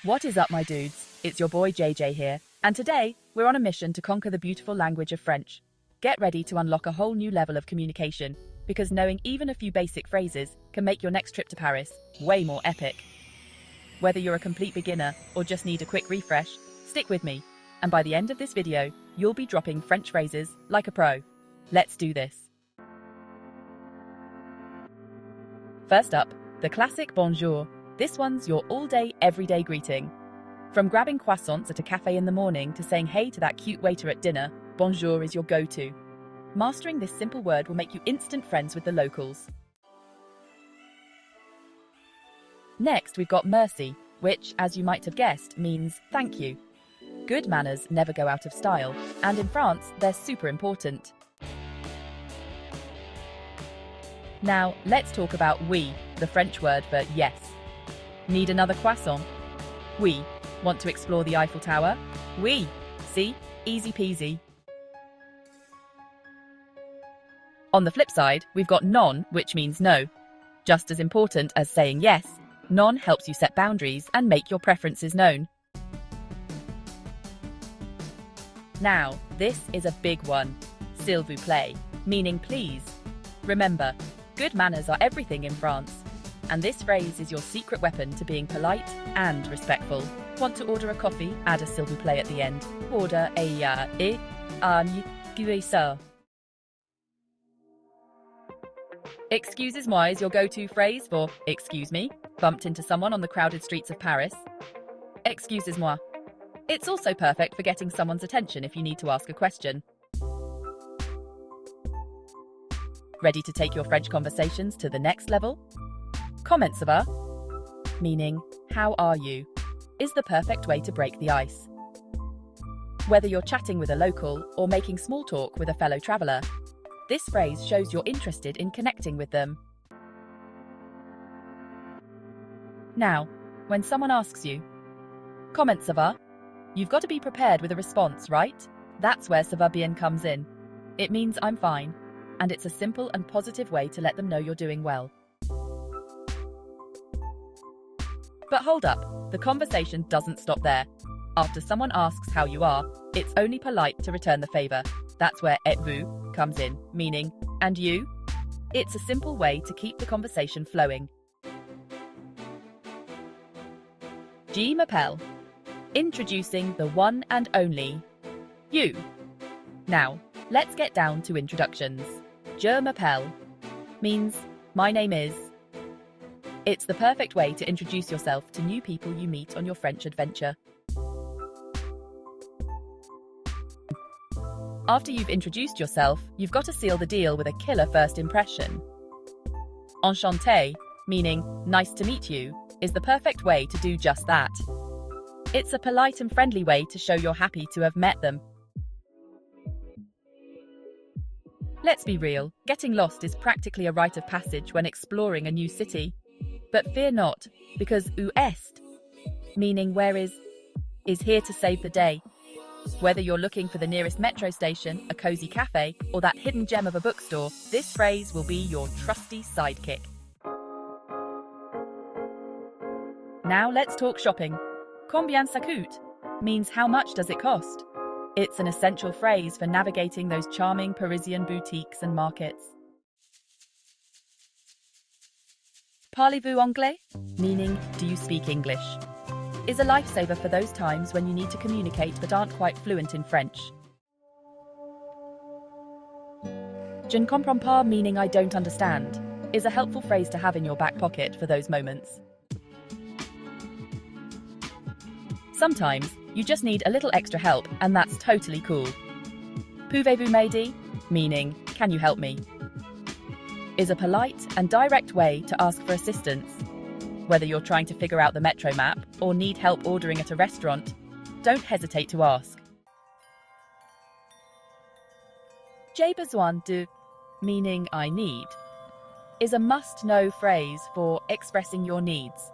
What is up, my dudes? It's your boy JJ here, and today we're on a mission to conquer the beautiful language of French. Get ready to unlock a whole new level of communication, because knowing even a few basic phrases can make your next trip to Paris way more epic. Whether you're a complete beginner or just need a quick refresh, stick with me, and by the end of this video, you'll be dropping French phrases like a pro. Let's do this. First up, the classic bonjour. This one's your all-day, everyday greeting. From grabbing croissants at a cafe in the morning to saying hey to that cute waiter at dinner, bonjour is your go-to. Mastering this simple word will make you instant friends with the locals. Next, we've got merci, which, as you might have guessed, means thank you. Good manners never go out of style, and in France, they're super important. Now, let's talk about oui, the French word for yes. Need another croissant? Oui. Want to explore the Eiffel Tower? Oui. See? Easy peasy. On the flip side, we've got non, which means no. Just as important as saying yes, non helps you set boundaries and make your preferences known. Now, this is a big one. S'il vous plaît, meaning please. Remember, good manners are everything in France. And this phrase is your secret weapon to being polite and respectful. Want to order a coffee? Add a s'il vous plaît at the end. Order a Excusez-moi is your go-to phrase for excuse me. Bumped into someone on the crowded streets of Paris? Excusez-moi. It's also perfect for getting someone's attention if you need to ask a question. Ready to take your French conversations to the next level? Comment ça va, meaning how are you, is the perfect way to break the ice. Whether you're chatting with a local or making small talk with a fellow traveler, this phrase shows you're interested in connecting with them. Now, when someone asks you, comment ça va, you've got to be prepared with a response, right? That's where ça va bien comes in. It means I'm fine, and it's a simple and positive way to let them know you're doing well. But hold up, the conversation doesn't stop there. After someone asks how you are, it's only polite to return the favor. That's where êtes-vous comes in, meaning, and you? It's a simple way to keep the conversation flowing. Je m'appelle. Introducing the one and only you. Now, let's get down to introductions. Je m'appelle means my name is. It's the perfect way to introduce yourself to new people you meet on your French adventure. After you've introduced yourself, you've got to seal the deal with a killer first impression. Enchanté, meaning nice to meet you, is the perfect way to do just that. It's a polite and friendly way to show you're happy to have met them. Let's be real, getting lost is practically a rite of passage when exploring a new city. But fear not, because où est, meaning where is here to save the day. Whether you're looking for the nearest metro station, a cozy cafe, or that hidden gem of a bookstore, this phrase will be your trusty sidekick. Now let's talk shopping. Combien ça coûte means how much does it cost? It's an essential phrase for navigating those charming Parisian boutiques and markets. Parlez-vous anglais? Meaning, do you speak English? Is a lifesaver for those times when you need to communicate but aren't quite fluent in French. Je ne comprends pas, meaning I don't understand, is a helpful phrase to have in your back pocket for those moments. Sometimes, you just need a little extra help, and that's totally cool. Pouvez-vous m'aider? Meaning, can you help me? Is a polite and direct way to ask for assistance. Whether you're trying to figure out the metro map or need help ordering at a restaurant, don't hesitate to ask. J'ai besoin de, meaning I need, is a must-know phrase for expressing your needs.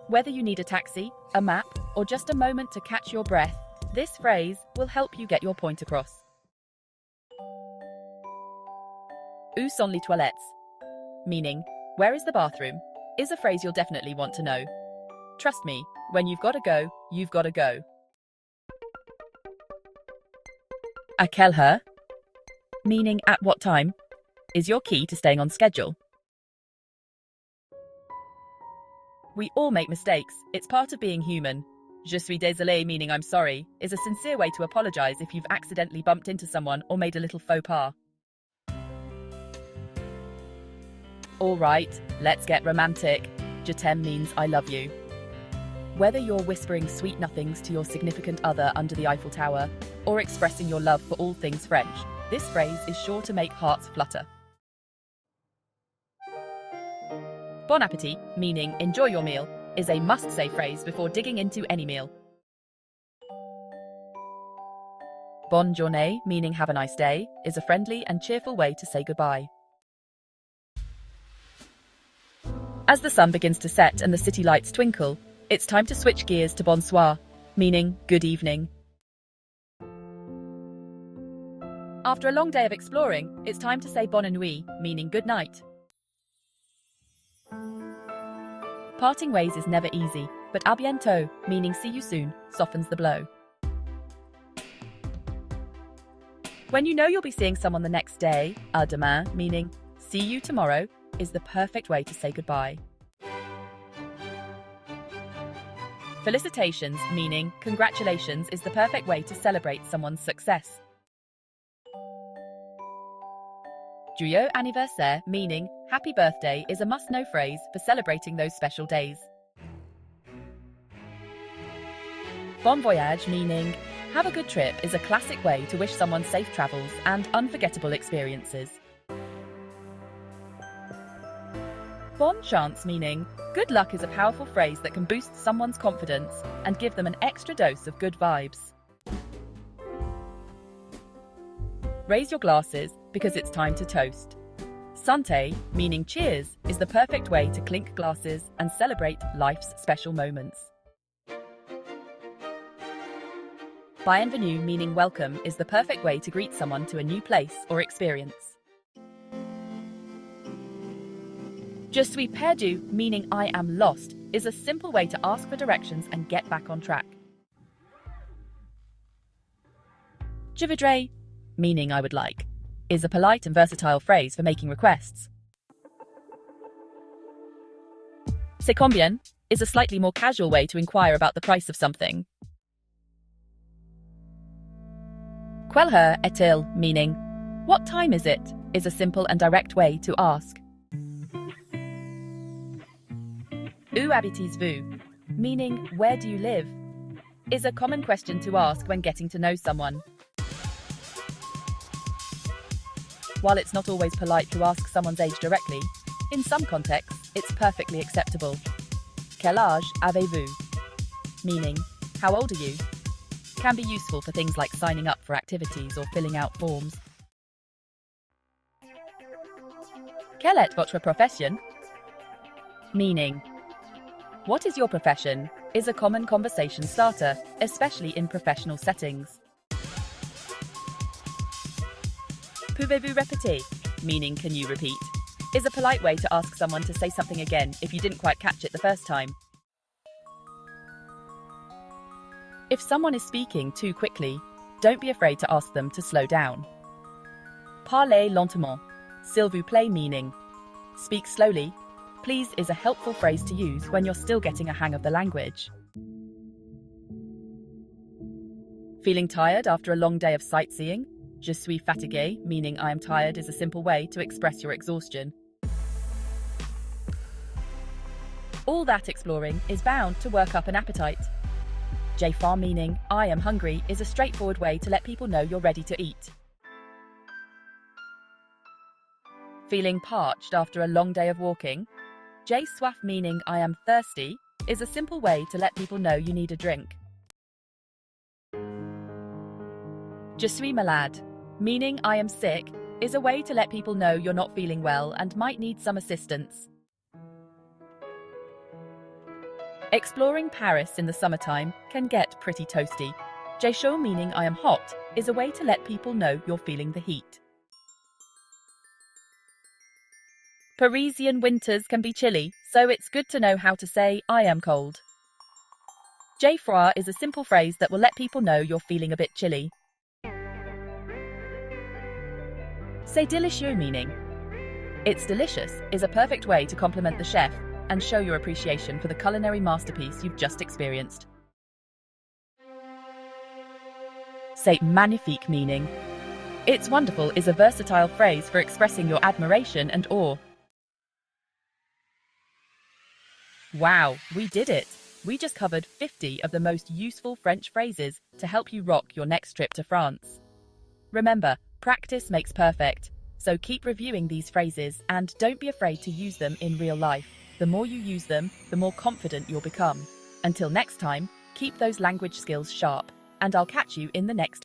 Whether you need a taxi, a map, or just a moment to catch your breath, this phrase will help you get your point across. Où sont les toilettes? Meaning, where is the bathroom, is a phrase you'll definitely want to know. Trust me, When you've got to go, you've got to go. À quelle heure, meaning at what time, is your key to staying on schedule. We all make mistakes. It's part of being human. Je suis désolé, meaning I'm sorry, is a sincere way to apologize if you've accidentally bumped into someone or made a little faux pas. All right, let's get romantic. Je t'aime means I love you. Whether you're whispering sweet nothings to your significant other under the Eiffel Tower or expressing your love for all things French, this phrase is sure to make hearts flutter. Bon appétit, meaning enjoy your meal, is a must-say phrase before digging into any meal. Bonne journée, meaning have a nice day, is a friendly and cheerful way to say goodbye. As the sun begins to set and the city lights twinkle, it's time to switch gears to bonsoir, meaning good evening. After a long day of exploring, it's time to say bonne nuit, meaning good night. Parting ways is never easy, but à bientôt, meaning see you soon, softens the blow. When you know you'll be seeing someone the next day, à demain, meaning see you tomorrow, is the perfect way to say goodbye. Felicitations, meaning congratulations, is the perfect way to celebrate someone's success. Joyeux anniversaire, meaning happy birthday, is a must-know phrase for celebrating those special days. Bon voyage, meaning have a good trip, is a classic way to wish someone safe travels and unforgettable experiences. Bonne chance, meaning good luck, is a powerful phrase that can boost someone's confidence and give them an extra dose of good vibes. Raise your glasses because it's time to toast. Santé, meaning cheers, is the perfect way to clink glasses and celebrate life's special moments. Bienvenue, meaning welcome, is the perfect way to greet someone to a new place or experience. Je suis perdu, meaning I am lost, is a simple way to ask for directions and get back on track. Je voudrais, meaning I would like, is a polite and versatile phrase for making requests. C'est combien is a slightly more casual way to inquire about the price of something. Quelle heure est-il, meaning what time is it, is a simple and direct way to ask. Où habitez-vous, meaning where do you live, is a common question to ask when getting to know someone. While it's not always polite to ask someone's age directly, in some contexts, it's perfectly acceptable. Quel âge avez-vous, meaning how old are you, can be useful for things like signing up for activities or filling out forms. Quelle est votre profession, meaning what is your profession, is a common conversation starter, especially in professional settings. Pouvez-vous répéter, meaning can you repeat, is a polite way to ask someone to say something again if you didn't quite catch it the first time. If someone is speaking too quickly, don't be afraid to ask them to slow down. Parlez lentement, s'il vous plaît, meaning speak slowly, please, is a helpful phrase to use when you're still getting a hang of the language. Feeling tired after a long day of sightseeing? Je suis fatigué, meaning I am tired, is a simple way to express your exhaustion. All that exploring is bound to work up an appetite. J'ai faim, meaning I am hungry, is a straightforward way to let people know you're ready to eat. Feeling parched after a long day of walking? J'ai soif, meaning I am thirsty, is a simple way to let people know you need a drink. Je suis malade, meaning I am sick, is a way to let people know you're not feeling well and might need some assistance. Exploring Paris in the summertime can get pretty toasty. J'ai chaud, meaning I am hot, is a way to let people know you're feeling the heat. Parisian winters can be chilly, so it's good to know how to say I am cold. J'ai froid is a simple phrase that will let people know you're feeling a bit chilly. C'est délicieux meaning. It's delicious is a perfect way to compliment the chef and show your appreciation for the culinary masterpiece you've just experienced. C'est magnifique meaning. It's wonderful is a versatile phrase for expressing your admiration and awe. Wow, we did it! We just covered 50 of the most useful French phrases to help you rock your next trip to France. Remember, practice makes perfect, so keep reviewing these phrases and don't be afraid to use them in real life. The more you use them, the more confident you'll become. Until next time, keep those language skills sharp, and I'll catch you in the next